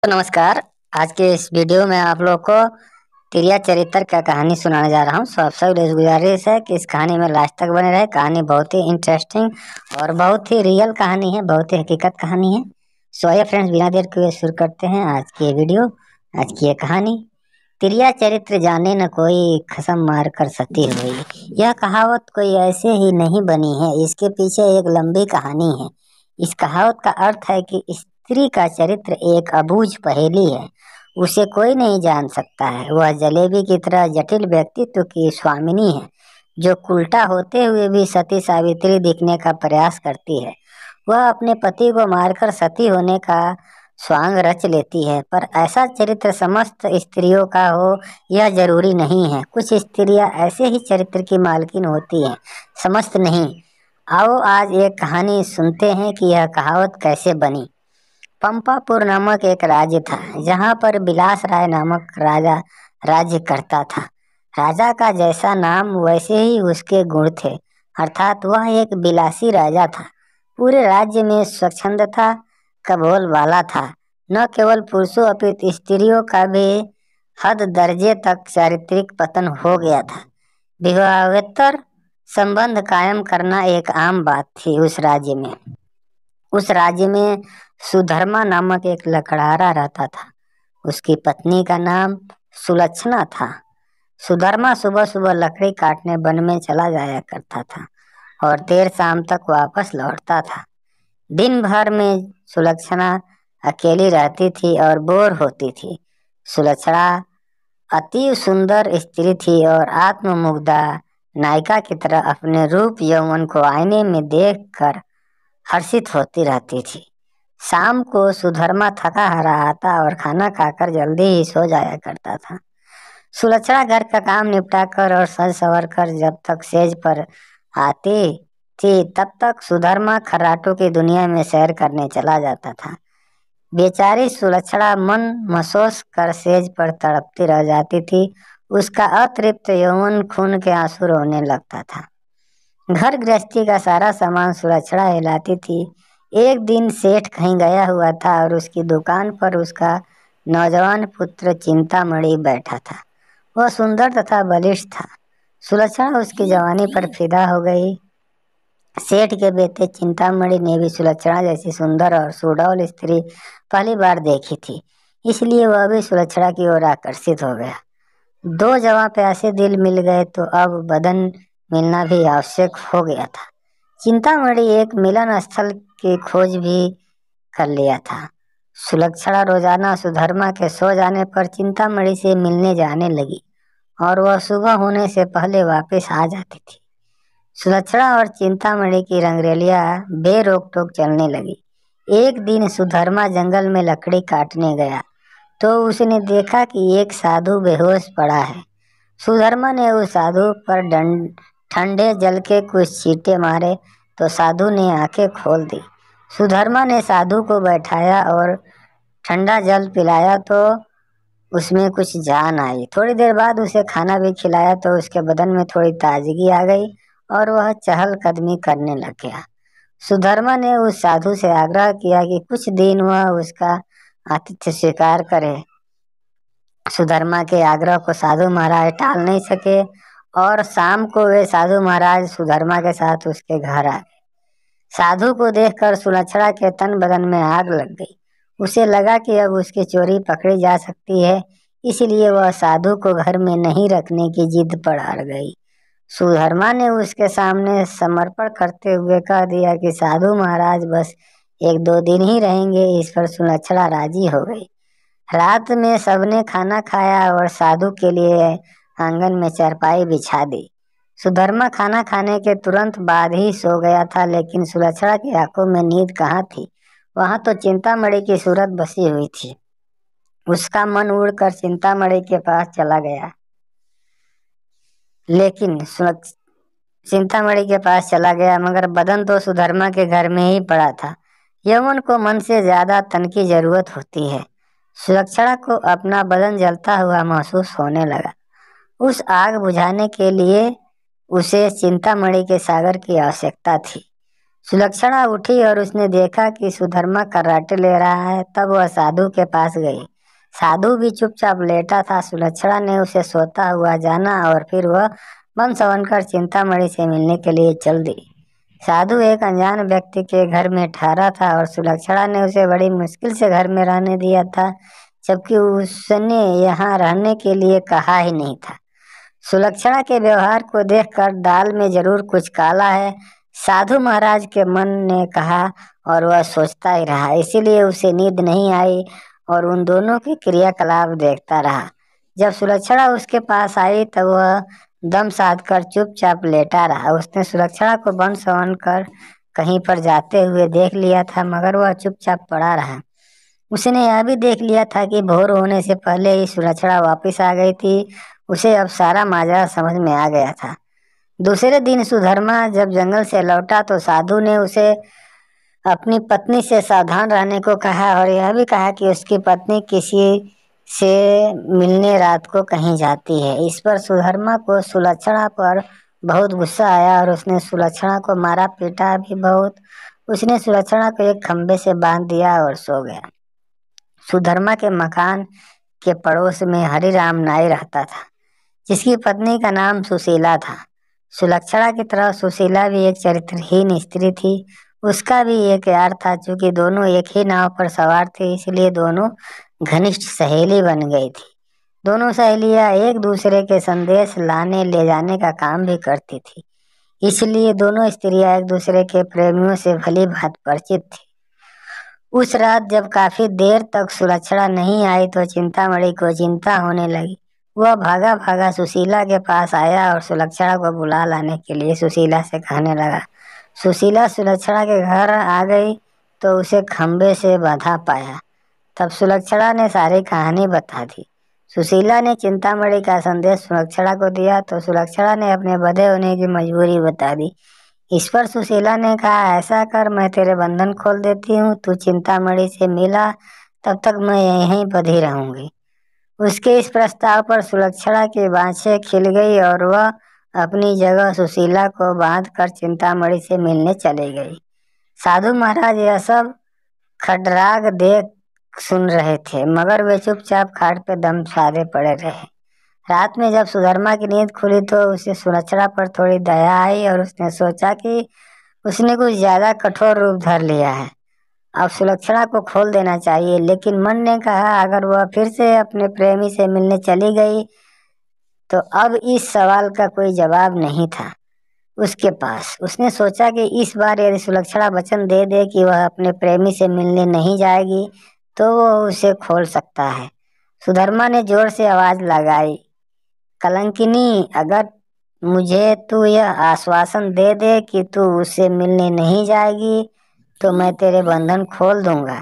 तो नमस्कार। आज के इस वीडियो में आप लोग को तिरिया चरित्र का कहानी सुनाने जा रहा हूँ। आप सब गुजारिश है कि इस कहानी में लास्ट तक बने रहे। कहानी बहुत ही इंटरेस्टिंग और बहुत ही रियल कहानी है, बहुत ही हकीकत कहानी है। सो आइए फ्रेंड्स, बिना देर के शुरू करते हैं आज की ये वीडियो, आज की ये कहानी। तिरिया चरित्र जाने न कोई खसम मार कर सती हुई। यह कहावत कोई ऐसे ही नहीं बनी है, इसके पीछे एक लंबी कहानी है। इस कहावत का अर्थ है कि स्त्री का चरित्र एक अबूझ पहेली है, उसे कोई नहीं जान सकता है। वह जलेबी की तरह जटिल व्यक्तित्व की स्वामिनी है, जो उल्टा होते हुए भी सती सावित्री दिखने का प्रयास करती है। वह अपने पति को मारकर सती होने का स्वांग रच लेती है, पर ऐसा चरित्र समस्त स्त्रियों का हो यह जरूरी नहीं है। कुछ स्त्रियां ऐसे ही चरित्र की मालकिन होती हैं, समस्त नहीं। आओ आज एक कहानी सुनते हैं कि यह कहावत कैसे बनी। पंपापुर नामक एक राज्य था, जहाँ पर बिलास राय नामक राजा राज्य करता था। राजा का जैसा नाम वैसे ही उसके गुण थे, अर्थात वह एक बिलासी राजा था। पूरे राज्य में स्वच्छंदता का बोलबाला था। न केवल पुरुषों अपितु स्त्रियों का भी हद दर्जे तक चारित्रिक पतन हो गया था। विवाहेतर संबंध कायम करना एक आम बात थी उस राज्य में। उस राज्य में सुधर्मा नामक एक लकड़हारा रहता था। उसकी पत्नी का नाम सुलक्षणा था। सुधर्मा सुबह सुबह लकड़ी काटने वन में चला जाया करता था और देर शाम तक वापस लौटता था। दिन भर में सुलक्षणा अकेली रहती थी और बोर होती थी। सुलक्षणा अति सुंदर स्त्री थी और आत्ममुग्धा नायिका की तरह अपने रूप यौवन को आईने में देखकर हर्षित होती रहती थी। शाम को सुधर्मा थका हारा आता और खाना खाकर जल्दी ही सो जाया करता था। सुलक्षणा घर का काम निपटाकर और सज संवर कर जब तक सेज पर आती थी, तब तक सुधर्मा खर्राटों की दुनिया में सैर करने चला जाता था। बेचारी सुलक्षणा मन महसूस कर सेज पर तड़पती रह जाती थी। उसका अतृप्त यौवन खून के आंसू रोने लगता था। घर गृहस्थी का सारा सामान सुलक्षणा हिलाती थी। एक दिन सेठ कहीं गया हुआ था और उसकी दुकान पर उसका नौजवान पुत्र चिंतामणि बैठा था। वह सुंदर तथा बलिष्ठ था। सुलक्षणा उसकी जवानी पर फिदा हो गई। सेठ के बेटे चिंतामणि ने भी सुलक्षणा जैसी सुंदर और सुडौल स्त्री पहली बार देखी थी, इसलिए वह भी सुलक्षणा की ओर आकर्षित हो गया। दो जवां प्यासे दिल मिल गए तो अब बदन मिलना भी आवश्यक हो गया था। चिंतामणि एक मिलन स्थल की खोज भी कर लिया था। सुलक्षणा रोजाना सुधर्मा के सो जाने पर चिंतामणि से मिलने जाने लगी और वह सुबह होने से पहले वापस आ जाती थी। सुलक्षणा और चिंतामणि की रंगरेलियां बेरोक टोक चलने लगी। एक दिन सुधर्मा जंगल में लकड़ी काटने गया तो उसने देखा कि एक साधु बेहोश पड़ा है। सुधर्मा ने उस साधु पर ठंडे जल के कुछ छींटे मारे तो साधु ने आंखें खोल दी। सुधर्मा ने साधु को बैठाया और ठंडा जल पिलाया तो उसमें कुछ जान आई। थोड़ी देर बाद उसे खाना भी खिलाया तो उसके बदन में थोड़ी ताजगी आ गई और वह चहलकदमी करने लग गया। सुधर्मा ने उस साधु से आग्रह किया कि कुछ दिन वह उसका आतिथ्य स्वीकार करे। सुधर्मा के आग्रह को साधु महाराज टाल नहीं सके और शाम को वे साधु महाराज सुधर्मा के साथ उसके घर आ गए। साधु को देखकर सुलक्षणा के तन बदन में आग लग गई। उसे लगा कि अब उसकी चोरी पकड़ी जा सकती है, इसलिए वह साधु को घर में नहीं रखने की जिद पर अड़ गई। सुधर्मा ने उसके सामने समर्पण करते हुए कह दिया कि साधु महाराज बस एक दो दिन ही रहेंगे। इस पर सुलक्षणा राजी हो गई। रात में सबने खाना खाया और साधु के लिए आंगन में चारपाई बिछा दी। सुधर्मा खाना खाने के तुरंत बाद ही सो गया था, लेकिन सुलक्षणा की आंखों में नींद कहाँ थी। वहां तो चिंतामणि की सूरत बसी हुई थी। उसका मन उड़कर चिंतामणि के पास चला गया, लेकिन चिंतामणि के पास चला गया मगर बदन तो सुधर्मा के घर में ही पड़ा था। यौवन को मन से ज्यादा तन की जरूरत होती है। सुलक्षणा को अपना बदन जलता हुआ महसूस होने लगा। उस आग बुझाने के लिए उसे चिंतामणि के सागर की आवश्यकता थी। सुलक्षणा उठी और उसने देखा कि सुधर्मा कराटे ले रहा है। तब वह साधु के पास गई। साधु भी चुपचाप लेटा था। सुलक्षणा ने उसे सोता हुआ जाना और फिर वह मन संवर कर चिंतामणि से मिलने के लिए चल दी। साधु एक अनजान व्यक्ति के घर में ठहरा था और सुलक्षणा ने उसे बड़ी मुश्किल से घर में रहने दिया था, जबकि उसने यहाँ रहने के लिए कहा ही नहीं था। सुलक्षणा के व्यवहार को देखकर दाल में जरूर कुछ काला है, साधु महाराज के मन ने कहा, और वह सोचता ही रहा। इसीलिए उसे नींद नहीं आई और उन दोनों की क्रियाकलाप देखता रहा। जब सुलक्षणा उसके पास आई तब वह दम साध कर चुपचाप लेटा रहा। उसने सुलक्षणा को बन सवन कर कहीं पर जाते हुए देख लिया था, मगर वह चुपचाप पड़ा रहा। उसने यह भी देख लिया था कि भोर होने से पहले ही सुलक्षणा वापस आ गई थी। उसे अब सारा माजरा समझ में आ गया था। दूसरे दिन सुधर्मा जब जंगल से लौटा तो साधु ने उसे अपनी पत्नी से सावधान रहने को कहा और यह भी कहा कि उसकी पत्नी किसी से मिलने रात को कहीं जाती है। इस पर सुधर्मा को सुलक्षणा पर बहुत गुस्सा आया और उसने सुलक्षणा को मारा पीटा भी बहुत। उसने सुलक्षणा को एक खंबे से बांध दिया और सो गया। सुधर्मा के मकान के पड़ोस में हरिराम नाई रहता था, जिसकी पत्नी का नाम सुशीला था। सुलक्षणा की तरह सुशीला भी एक चरित्रहीन स्त्री थी। उसका भी एक यार था। चूंकि दोनों एक ही नाव पर सवार थे, इसलिए दोनों घनिष्ठ सहेली बन गई थी। दोनों सहेलियां एक दूसरे के संदेश लाने ले जाने का काम भी करती थी, इसलिए दोनों स्त्रियां एक दूसरे के प्रेमियों से भली भांति परिचित थी। उस रात जब काफी देर तक सुलक्षणा नहीं आई तो चिंतामणि को चिंता होने लगी। वह भागा भागा सुशीला के पास आया और सुलक्षणा को बुला लाने के लिए सुशीला से कहने लगा। सुशीला सुलक्षणा के घर आ गई तो उसे खंबे से बांधा पाया। तब सुलक्षणा ने सारी कहानी बता दी। सुशीला ने चिंतामणि का संदेश सुलक्षणा को दिया तो सुलक्षणा ने अपने बंधे होने की मजबूरी बता दी। इस पर सुशीला ने कहा, ऐसा कर, मैं तेरे बंधन खोल देती हूँ, तू चिंतामणि से मिला, तब तक मैं यहीं बंधी रहूंगी। उसके इस प्रस्ताव पर सुलक्षणा की बाँछें खिल गई और वह अपनी जगह सुशीला को बांध कर चिंतामणि से मिलने चली गई। साधु महाराज यह सब खडराग देख सुन रहे थे, मगर वे चुपचाप खाट पे दम साधे पड़े रहे। रात में जब सुधर्मा की नींद खुली तो उसे सुलक्षणा पर थोड़ी दया आई और उसने सोचा कि उसने कुछ ज्यादा कठोर रूप धर लिया है, अब सुलक्षणा को खोल देना चाहिए। लेकिन मन ने कहा, अगर वह फिर से अपने प्रेमी से मिलने चली गई तो अब इस सवाल का कोई जवाब नहीं था उसके पास। उसने सोचा कि इस बार यदि सुलक्षणा वचन दे दे कि वह अपने प्रेमी से मिलने नहीं जाएगी तो वो उसे खोल सकता है। सुधर्मा ने जोर से आवाज लगाई, कलंकिनी, अगर मुझे तू यह आश्वासन दे दे कि तू उससे मिलने नहीं जाएगी तो मैं तेरे बंधन खोल दूंगा।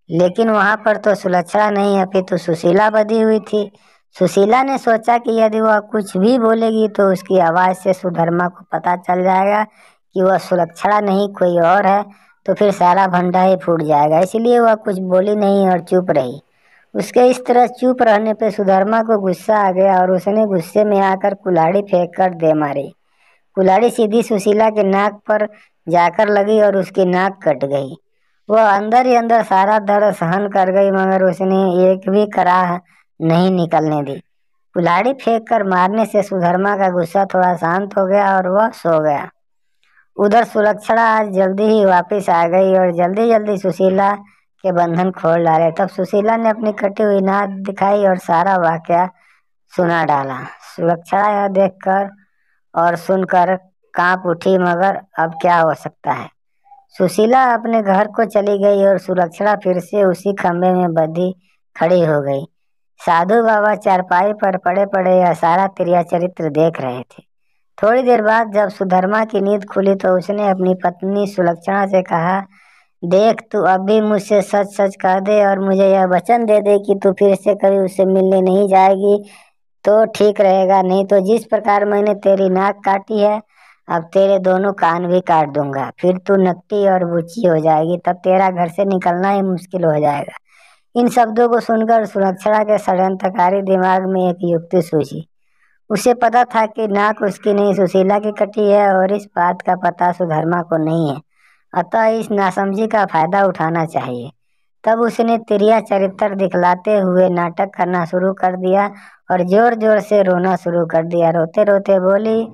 लेकिन वहां पर तो सुलक्षणा नहीं अपितु सुशीला बंधी हुई थी। सुशीला ने सोचा कि यदि वह कुछ भी बोलेगी तो उसकी आवाज से सुधर्मा को पता चल जाएगा कि वह सुलक्षणा नहीं कोई और है, तो फिर सारा भंडा ही फूट जाएगा। इसलिए वह कुछ बोली नहीं और चुप रही। उसके इस तरह चुप रहने पर सुधर्मा को गुस्सा आ गया और उसने गुस्से में आकर कुल्हाड़ी फेंक कर दे मारी। कुल्हाड़ी सीधी सुशीला के नाक पर जाकर लगी और उसकी नाक कट गई। वह अंदर ही अंदर सारा दर्द सहन कर गई, मगर उसने एक भी कराह नहीं निकलने दी। कुल्हाड़ी फेंक कर मारने से सुधर्मा का गुस्सा थोड़ा शांत हो गया और वह सो गया। उधर सुलक्षणा आज जल्दी ही वापस आ गई और जल्दी जल्दी सुशीला के बंधन खोल डाले। तब सुशीला ने अपनी कटी हुई नाक दिखाई और सारा वाकया सुना डाला। सुलक्षणा यह देखकर और सुनकर कांप उठी, मगर अब क्या हो सकता है। सुशीला अपने घर को चली गई और सुलक्षणा फिर से उसी खंबे में बंधी खड़ी हो गई। साधु बाबा चारपाई पर पड़े पड़े यह सारा क्रिया चरित्र देख रहे थे। थोड़ी देर बाद जब सुधर्मा की नींद खुली तो उसने अपनी पत्नी सुलक्षणा से कहा, देख, तू अब भी मुझसे सच सच कह दे और मुझे यह वचन दे दे कि तू फिर से कभी उससे मिलने नहीं जाएगी तो ठीक रहेगा, नहीं तो जिस प्रकार मैंने तेरी नाक काटी है अब तेरे दोनों कान भी काट दूंगा। फिर तू नकटी और बूची हो जाएगी, तब तेरा घर से निकलना ही मुश्किल हो जाएगा। इन शब्दों को सुनकर सुलक्षणा के षड्यंत्रकारी दिमाग में एक युक्ति सूझी। उसे पता था कि नाक उसकी नहीं सुशीला की कटी है और इस बात का पता सुधर्मा को नहीं है। अतः इस नासमझी का फायदा उठाना चाहिए। तब उसने तिरिया चरित्र दिखलाते हुए नाटक करना शुरू कर दिया और जोर जोर से रोना शुरू कर दिया। रोते रोते बोली,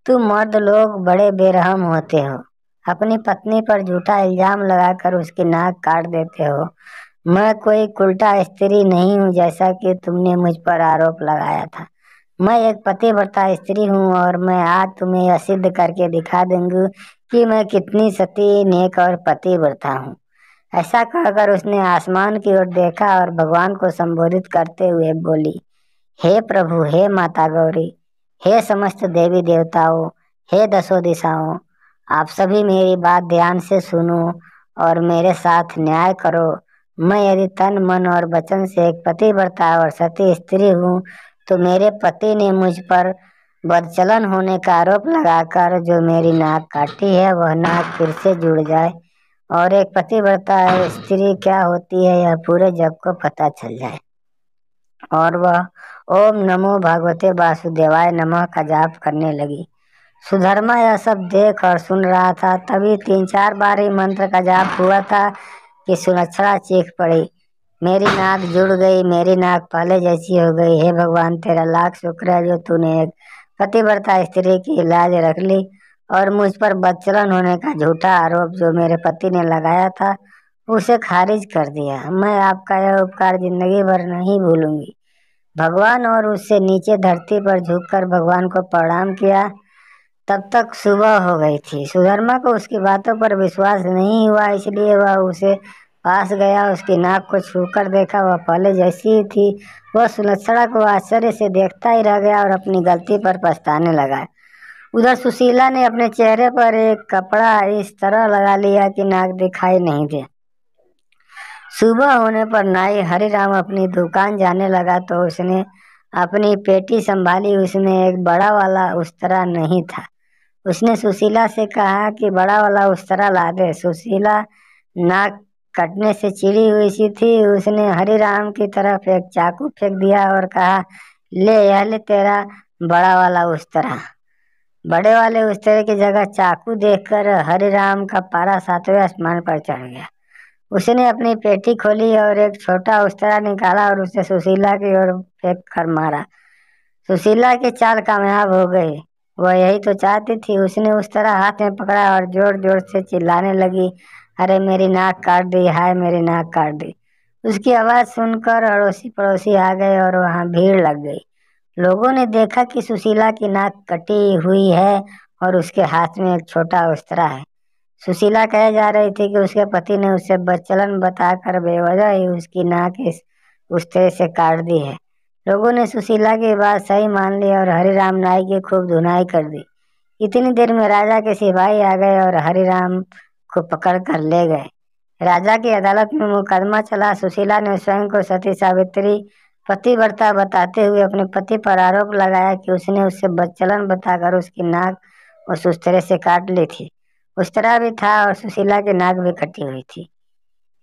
तुम मर्द लोग बड़े बेरहम होते हो, अपनी पत्नी पर झूठा इल्जाम लगाकर उसकी नाक काट देते हो। मैं कोई उल्टा स्त्री नहीं हूँ जैसा कि तुमने मुझ पर आरोप लगाया था। मैं एक पतिव्रता स्त्री हूँ और मैं आज तुम्हें यह सिद्ध करके दिखा दूंगी कि मैं कितनी सती, नेक और पतिव्रता हूँ। ऐसा कहकर उसने आसमान की ओर देखा और भगवान को संबोधित करते हुए बोली, हे प्रभु, हे माता गौरी, हे समस्त देवी देवताओं, हे दसों दिशाओं, आप सभी मेरी बात ध्यान से सुनो और मेरे साथ न्याय करो। मैं यदि तन, मन और वचन से एक पतिव्रता और सती स्त्री हूँ, तो मेरे पति ने मुझ पर बदचलन होने का आरोप लगाकर जो मेरी नाक काटी है, वह नाक फिर से जुड़ जाए और एक पतिव्रता स्त्री क्या होती है यह पूरे जग को पता चल जाए। और वह ओम नमो भगवते वासुदेवाय नमः का जाप करने लगी। सुधर्मा यह सब देख और सुन रहा था। तभी 3-4 बार ही मंत्र का जाप हुआ था कि सुलक्षणा चीख पड़ी, मेरी नाक जुड़ गई, मेरी नाक पहले जैसी हो गई। हे भगवान, तेरा लाख शुक्र है जो तूने एक पतिव्रता स्त्री की लाज रख ली और मुझ पर बदचलन होने का झूठा आरोप जो मेरे पति ने लगाया था उसे खारिज कर दिया। मैं आपका यह उपकार जिंदगी भर नहीं भूलूंगी। भगवान और उससे नीचे धरती पर झुककर भगवान को प्रणाम किया। तब तक सुबह हो गई थी। सुधर्मा को उसकी बातों पर विश्वास नहीं हुआ, इसलिए वह उसे पास गया, उसकी नाक को छूकर देखा, वह पहले जैसी ही थी। वह सुलक्षणा को आश्चर्य से देखता ही रह गया और अपनी गलती पर पछताने लगा। उधर सुशीला ने अपने चेहरे पर एक कपड़ा इस तरह लगा लिया कि नाक दिखाई नहीं दे। सुबह होने पर नाई हरिराम अपनी दुकान जाने लगा तो उसने अपनी पेटी संभाली। उसमें एक बड़ा वाला उस्तरा नहीं था। उसने सुशीला से कहा कि बड़ा वाला उस्तरा ला दे। सुशीला नाक कटने से चिड़ी हुई सी थी। उसने हरिराम की तरफ एक चाकू फेंक दिया और कहा, ले यह ले तेरा बड़ा वाला उस्तरा। बड़े वाले उस्तरे की जगह चाकू देखकर हरिराम का पारा 7वें आसमान पर चढ़ गया। उसने अपनी पेटी खोली और एक छोटा उस्तरा निकाला और उसे सुशीला की ओर फेंक कर मारा। सुशीला की चाल कामयाब हो गई, वह यही तो चाहती थी। उसने उस्तरा हाथ में पकड़ा और जोर जोर से चिल्लाने लगी, अरे मेरी नाक काट दी, हाय मेरी नाक काट दी। उसकी आवाज सुनकर अड़ोसी पड़ोसी आ गए और वहां भीड़ लग गई। लोगों ने देखा कि सुशीला की नाक कटी हुई है और उसके हाथ में एक छोटा उस्तरा है। सुशीला कहे जा रही थी कि उसके पति ने उसे बदचलन बताकर बेवजह ही उसकी नाक इस उस्तरे से काट दी है। लोगों ने सुशीला की बात सही मान ली और हरिराम नाई की खूब धुनाई कर दी। इतनी देर में राजा के सिपाही आ गए और हरिराम को पकड़ कर ले गए। राजा की अदालत में मुकदमा चला। सुशीला ने स्वयं को सती सावित्री पतिव्रता बताते हुए अपने पति पर आरोप लगाया कि उसने उससे बदचलन बताकर उसकी नाक उस उस्तरे से काट ली थी। उस्तरा भी था और सुशीला की नाक भी कटी हुई थी।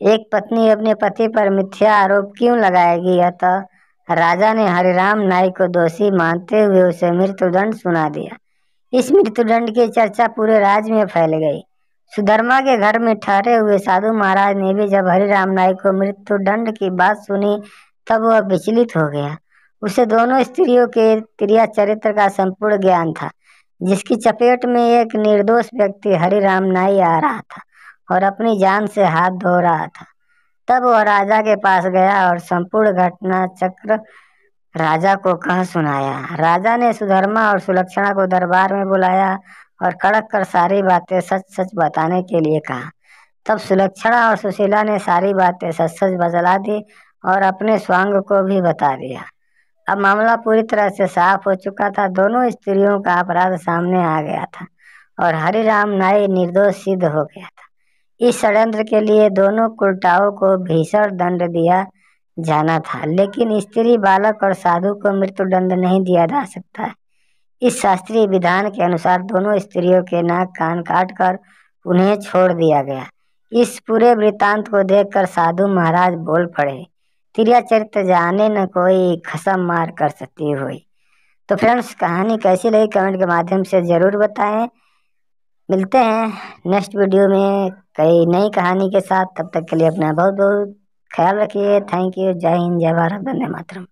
एक पत्नी अपने पति पर मिथ्या आरोप क्यों लगाएगी? अतः राजा ने हरिराम नाई को दोषी मानते हुए उसे मृत्युदंड सुना दिया। इस मृत्युदंड की चर्चा पूरे राज्य में फैल गई। सुधर्मा के घर में ठहरे हुए साधु महाराज ने भी जब हरिराम नाई को मृत्युदंड की बात सुनी तब वह विचलित हो गया। उसे दोनों स्त्रियों के क्रिया चरित्र का संपूर्ण ज्ञान था, जिसकी चपेट में एक निर्दोष व्यक्ति हरिराम नाई आ रहा था और अपनी जान से हाथ धो रहा था। तब वह राजा के पास गया और संपूर्ण घटना चक्र राजा को कह सुनाया। राजा ने सुधर्मा और सुलक्षणा को दरबार में बुलाया और कड़क कर सारी बातें सच सच बताने के लिए कहा। तब सुलक्षणा और सुशीला ने सारी बातें सच सच बतला दी और अपने स्वांग को भी बता दिया। अब मामला पूरी तरह से साफ हो चुका था। दोनों स्त्रियों का अपराध सामने आ गया था और हरिराम नाई निर्दोष सिद्ध हो गया था। इस षड्यंत्र के लिए दोनों कुलटाओं को भीषण दंड दिया जाना था, लेकिन स्त्री, बालक और साधु को मृत्युदंड नहीं दिया जा सकता। इस शास्त्रीय विधान के अनुसार दोनों स्त्रियों के नाक कान काटकर उन्हें छोड़ दिया गया। इस पूरे वृतांत को देखकर साधु महाराज बोल पड़े, तिरिया चरित्र जाने न कोई, खसम मार कर सती हुई। तो फ्रेंड्स, कहानी कैसी लगी कमेंट के माध्यम से जरूर बताएं। मिलते हैं नेक्स्ट वीडियो में कई नई कहानी के साथ। तब तक के लिए अपना बहुत बहुत ख्याल रखिए। Thank you. जय हिंद, जय भारत, वंदे मातरम।